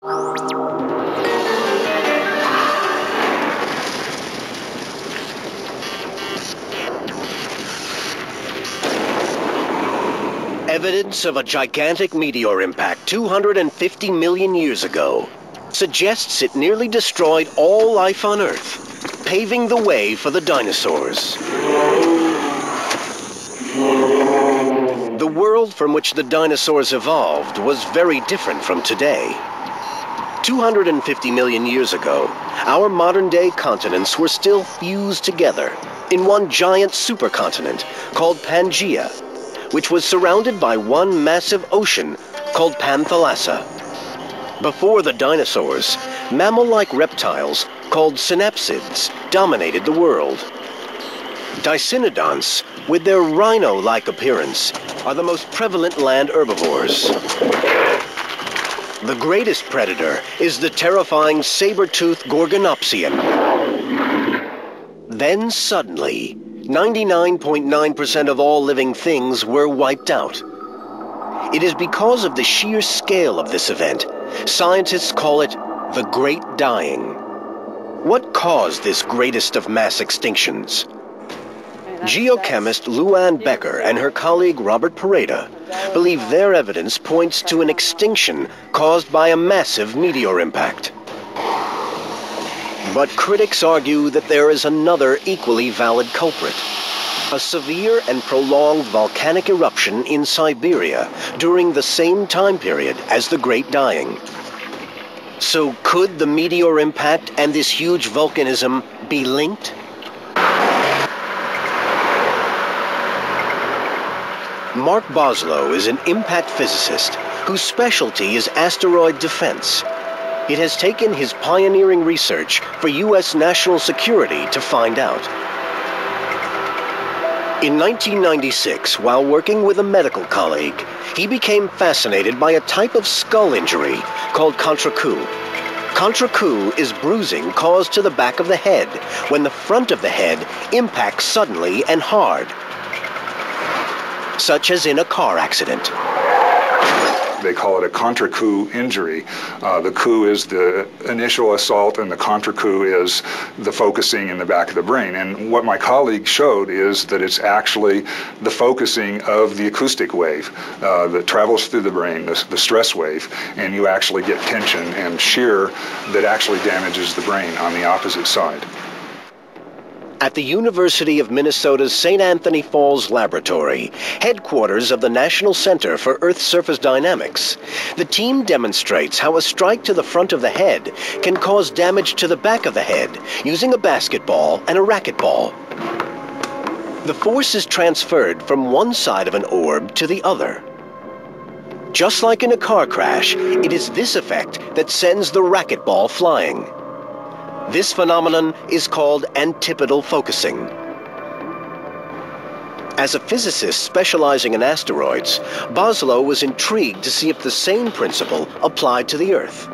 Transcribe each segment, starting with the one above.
Evidence of a gigantic meteor impact 250 million years ago suggests it nearly destroyed all life on Earth, paving the way for the dinosaurs. The world from which the dinosaurs evolved was very different from today. 250 million years ago, our modern-day continents were still fused together in one giant supercontinent called Pangaea, which was surrounded by one massive ocean called Panthalassa. Before the dinosaurs, mammal-like reptiles called synapsids dominated the world. Dicynodonts, with their rhino-like appearance, are the most prevalent land herbivores. The greatest predator is the terrifying saber-toothed Gorgonopsian. Then suddenly, 99.9% of all living things were wiped out. It is because of the sheer scale of this event. Scientists call it the Great Dying. What caused this greatest of mass extinctions? Geochemist Luann Becker and her colleague Robert Pareda believe their evidence points to an extinction caused by a massive meteor impact. But critics argue that there is another equally valid culprit: a severe and prolonged volcanic eruption in Siberia during the same time period as the Great Dying. So could the meteor impact and this huge volcanism be linked? Mark Boslow is an impact physicist whose specialty is asteroid defense. It has taken his pioneering research for U.S. national security to find out. In 1996, while working with a medical colleague, he became fascinated by a type of skull injury called contre coup. Contre coup is bruising caused to the back of the head when the front of the head impacts suddenly and hard, such as in a car accident. They call it a contre coup injury. The coup is the initial assault, and the contre coup is the focusing in the back of the brain. And what my colleague showed is that it's actually the focusing of the acoustic wave that travels through the brain, the stress wave, and you actually get tension and shear that actually damages the brain on the opposite side. At the University of Minnesota's St. Anthony Falls Laboratory, headquarters of the National Center for Earth Surface Dynamics, the team demonstrates how a strike to the front of the head can cause damage to the back of the head using a basketball and a racquetball. The force is transferred from one side of an orb to the other. Just like in a car crash, it is this effect that sends the racquetball flying. This phenomenon is called antipodal focusing. As a physicist specializing in asteroids, Boslow was intrigued to see if the same principle applied to the Earth.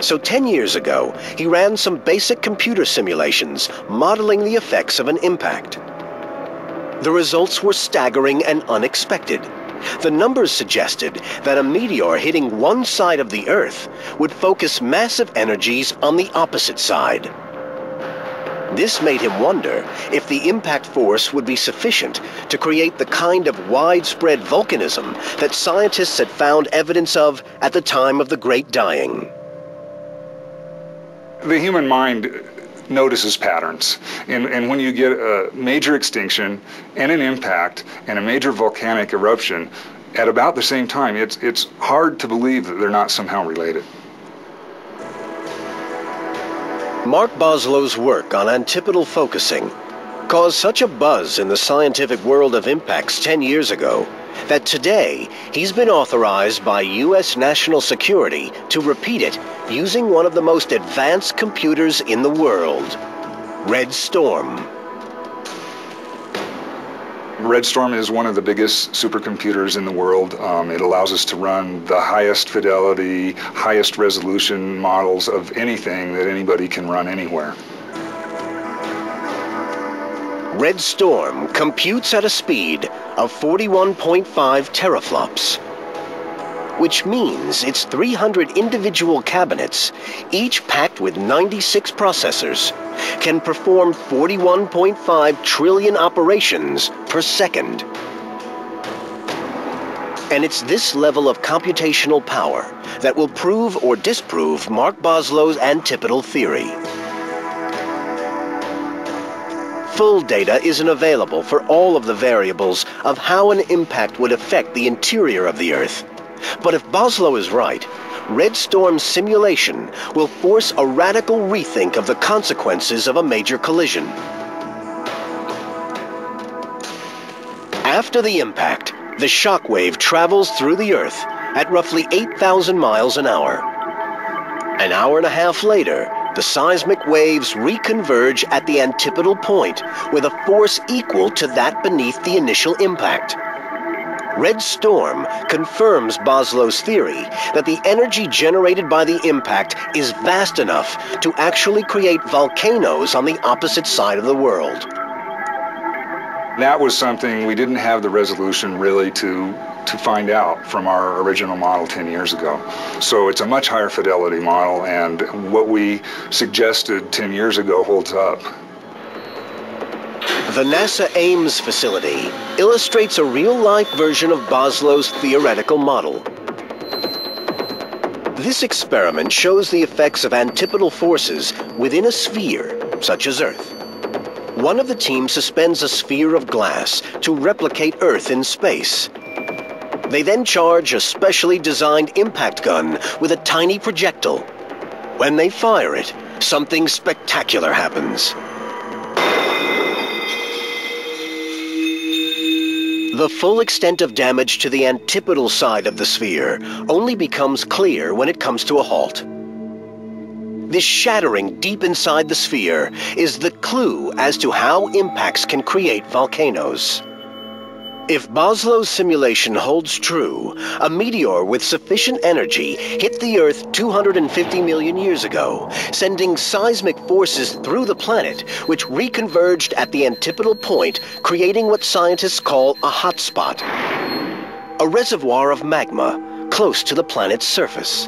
So 10 years ago, he ran some basic computer simulations modeling the effects of an impact. The results were staggering and unexpected. The numbers suggested that a meteor hitting one side of the Earth would focus massive energies on the opposite side. This made him wonder if the impact force would be sufficient to create the kind of widespread volcanism that scientists had found evidence of at the time of the Great Dying. The human mind notices patterns, and when you get a major extinction and an impact and a major volcanic eruption at about the same time, it's hard to believe that they're not somehow related. Mark Boslow's work on antipodal focusing caused such a buzz in the scientific world of impacts 10 years ago that today he's been authorized by U.S. national security to repeat it using one of the most advanced computers in the world, Red Storm. Red Storm is one of the biggest supercomputers in the world. It allows us to run the highest fidelity, highest resolution models of anything that anybody can run anywhere. Red Storm computes at a speed of 41.5 teraflops. which means its 300 individual cabinets, each packed with 96 processors, can perform 41.5 trillion operations per second. And it's this level of computational power that will prove or disprove Mark Boslow's antipodal theory. Full data isn't available for all of the variables of how an impact would affect the interior of the Earth. But if Boslow is right, Red Storm's simulation will force a radical rethink of the consequences of a major collision. After the impact, the shock wave travels through the Earth at roughly 8,000 miles an hour. An hour and a half later, the seismic waves reconverge at the antipodal point with a force equal to that beneath the initial impact. Red Storm confirms Boslow's theory that the energy generated by the impact is vast enough to actually create volcanoes on the opposite side of the world. That was something we didn't have the resolution really to find out from our original model 10 years ago. So it's a much higher fidelity model, and what we suggested 10 years ago holds up. The NASA Ames facility illustrates a real-life version of Boslow's theoretical model. This experiment shows the effects of antipodal forces within a sphere, such as Earth. One of the team suspends a sphere of glass to replicate Earth in space. They then charge a specially designed impact gun with a tiny projectile. When they fire it, something spectacular happens. The full extent of damage to the antipodal side of the sphere only becomes clear when it comes to a halt. This shattering deep inside the sphere is the clue as to how impacts can create volcanoes. If Boslow's simulation holds true, a meteor with sufficient energy hit the Earth 250 million years ago, sending seismic forces through the planet, which reconverged at the antipodal point, creating what scientists call a hotspot, a reservoir of magma close to the planet's surface.